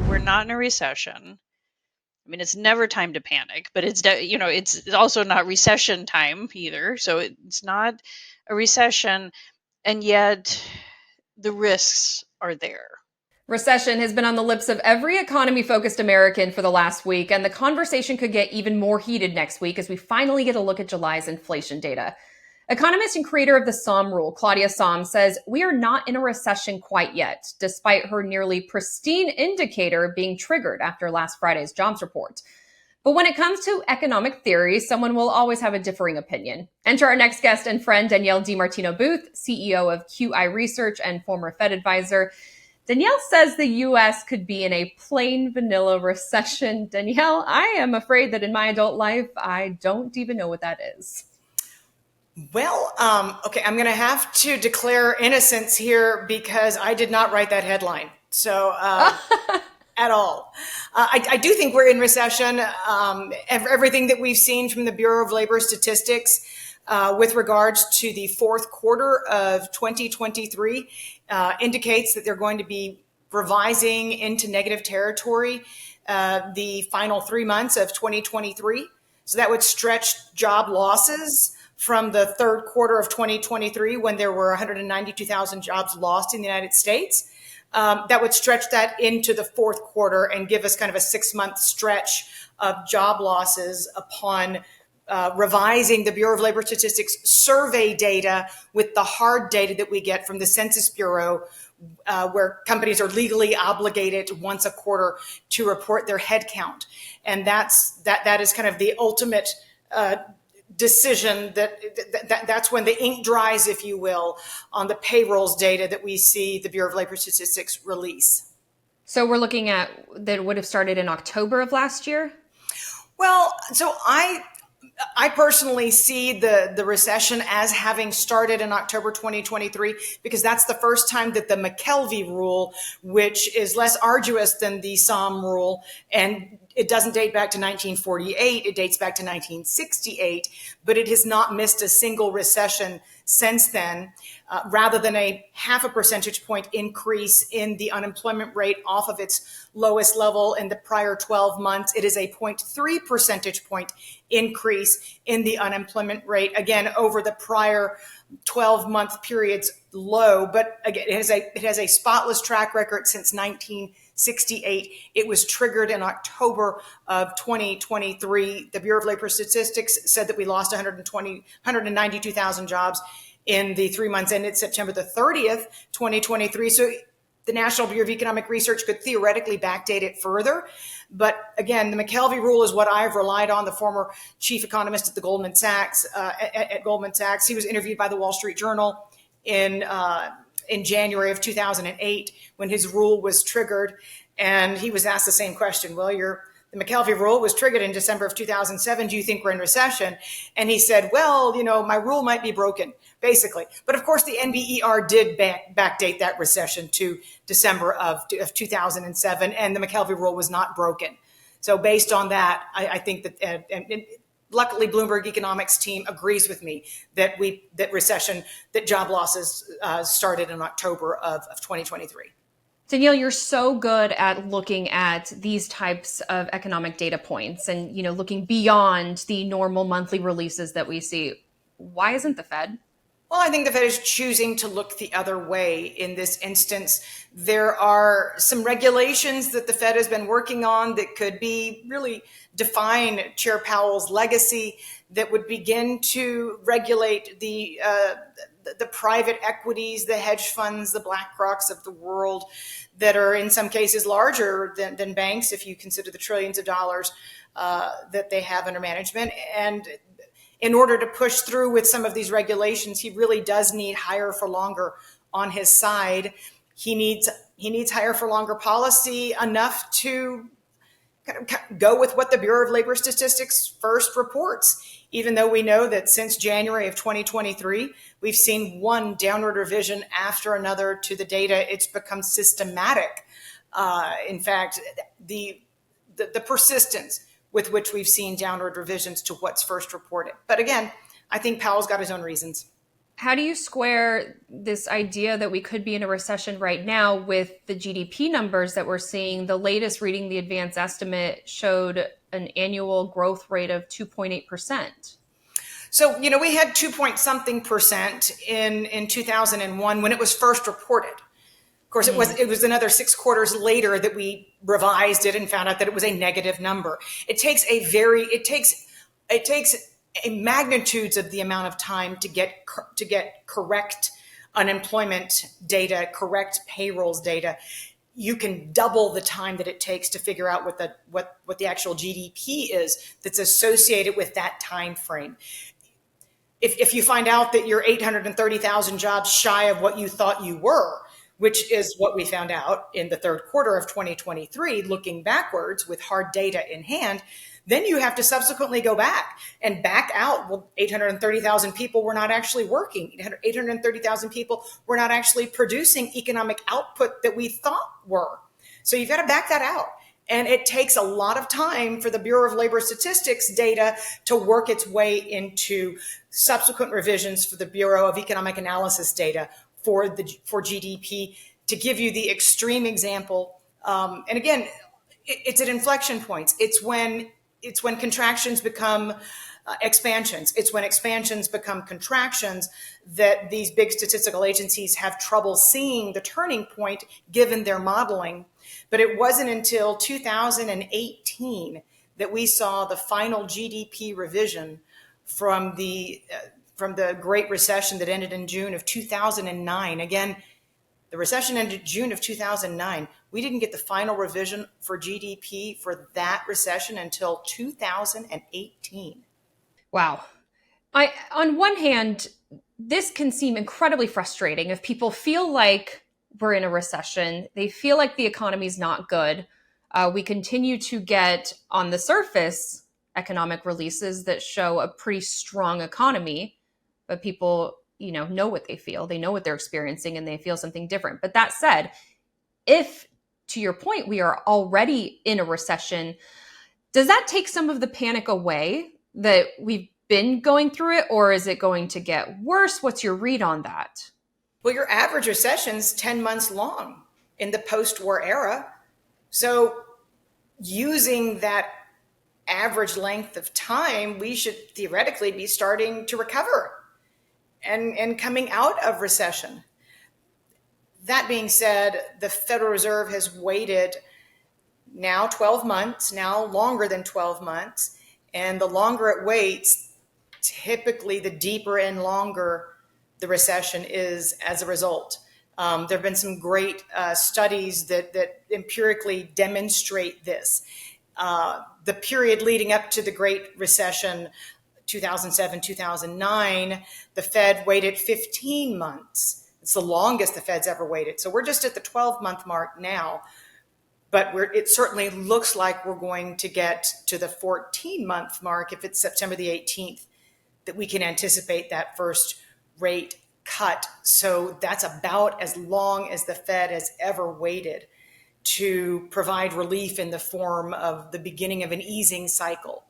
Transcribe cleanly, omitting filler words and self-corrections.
We're not in a recession. I mean, it's never time to panic, but it's also not recession time either. So it's not a recession, and yet the risks are there. Recession has been on the lips of every economy focused American for the last week, and the conversation could get even more heated next week as we finally get a look at July's inflation data. Economist and creator of the Somm Rule, Claudia Somm, says we are not in a recession quite yet, despite her nearly pristine indicator being triggered after last Friday's jobs report. But when it comes to economic theory, someone will always have a differing opinion. Enter our next guest and friend, Danielle DiMartino Booth, CEO of QI Research and former Fed advisor. Danielle says the US could be in a plain vanilla recession. Danielle, I am afraid that in my adult life, I don't even know what that is. Well, okay, I'm going to have to declare innocence here because I did not write that headline. So, at all. I do think we're in recession. Everything that we've seen from the Bureau of Labor Statistics with regards to the fourth quarter of 2023 indicates that they're going to be revising into negative territory the final 3 months of 2023. So that would stretch job losses from the third quarter of 2023, when there were 192,000 jobs lost in the United States. That would stretch that into the fourth quarter and give us kind of a 6-month stretch of job losses upon revising the Bureau of Labor Statistics survey data with the hard data that we get from the Census Bureau, where companies are legally obligated once a quarter to report their headcount. And that is kind of the ultimate decision that's when the ink dries, if you will, on the payrolls data that we see the Bureau of Labor Statistics release. So we're looking at that would have started in October of last year? Well, so I personally see the recession as having started in October 2023, because that's the first time that the Mckelvie Rule, which is less arduous than the Somm Rule, and it doesn't date back to 1948, it dates back to 1968, but it has not missed a single recession since then. Rather than a 0.5 percentage point increase in the unemployment rate off of its lowest level in the prior 12 months, it is a 0.3 percentage point increase in the unemployment rate, again, over the prior 12-month period's low. But again, it has a spotless track record since 1968. It was triggered in October of 2023. The Bureau of Labor Statistics said that we lost 192,000 jobs in the 3 months ended September the 30th, 2023. So the National Bureau of Economic Research could theoretically backdate it further. But again, the Mckelvie Rule is what I've relied on. The former chief economist at the Goldman Sachs, at Goldman Sachs, he was interviewed by the Wall Street Journal in January of 2008 when his rule was triggered. And he was asked the same question. Well, the Mckelvie Rule was triggered in December of 2007. Do you think we're in recession? And he said, well, my rule might be broken, basically. But of course, the NBER did backdate that recession to December of 2007, and the Mckelvie Rule was not broken. So based on that, I think that, and luckily, Bloomberg Economics team agrees with me that job losses started in October of 2023. Danielle, you're so good at looking at these types of economic data points and, looking beyond the normal monthly releases that we see. Why isn't the Fed? Well, I think the Fed is choosing to look the other way in this instance. There are some regulations that the Fed has been working on that could be really define Chair Powell's legacy, that would begin to regulate the private equities, the hedge funds, the BlackRocks of the world, that are in some cases larger than banks, if you consider the trillions of dollars that they have under management. And in order to push through with some of these regulations, he really does need higher for longer on his side. He needs higher for longer policy enough to kind of go with what the Bureau of Labor Statistics first reports, even though we know that since January of 2023, we've seen one downward revision after another to the data. It's become systematic. In fact, the persistence with which we've seen downward revisions to what's first reported. But again, I think Powell's got his own reasons. How do you square this idea that we could be in a recession right now with the GDP numbers that we're seeing? The latest reading, the advanced estimate, showed an annual growth rate of 2.8%. So, we had 2 point something percent in 2001 when it was first reported. Of course, it was another 6 quarters later that we revised it and found out that it was a negative number. It takes a magnitudes of the amount of time to get correct unemployment data, correct payrolls data. You can double the time that it takes to figure out what the actual GDP is that's associated with that time frame. If you find out that you're 830,000 jobs shy of what you thought you were, which is what we found out in the third quarter of 2023, looking backwards with hard data in hand, then you have to subsequently go back and back out. Well, 830,000 people were not actually working. 830,000 people were not actually producing economic output that we thought were. So you've got to back that out. And it takes a lot of time for the Bureau of Labor Statistics data to work its way into subsequent revisions for the Bureau of Economic Analysis data for GDP. To give you the extreme example, and again, it's at inflection points. It's when contractions become expansions. It's when expansions become contractions that these big statistical agencies have trouble seeing the turning point given their modeling. But it wasn't until 2018 that we saw the final GDP revision from the Great Recession that ended in June of 2009. Again, the recession ended June of 2009. We didn't get the final revision for GDP for that recession until 2018. Wow. On one hand, this can seem incredibly frustrating if people feel like we're in a recession. They feel like the economy is not good. We continue to get, on the surface, economic releases that show a pretty strong economy, but people, know what they feel. They know what they're experiencing, and they feel something different. But that said, if, to your point, we are already in a recession, does that take some of the panic away that we've been going through it, or is it going to get worse? What's your read on that? Well, your average recession's 10 months long in the post-war era. So using that average length of time, we should theoretically be starting to recover and coming out of recession. That being said, the Federal Reserve has waited now 12 months, now longer than 12 months. And the longer it waits, typically the deeper and longer the recession is as a result. There have been some great studies that empirically demonstrate this. The period leading up to the Great Recession, 2007, 2009, the Fed waited 15 months. It's the longest the Fed's ever waited. So we're just at the 12-month mark now, but it certainly looks like we're going to get to the 14-month mark if it's September the 18th, that we can anticipate that first rate cut. So that's about as long as the Fed has ever waited to provide relief in the form of the beginning of an easing cycle.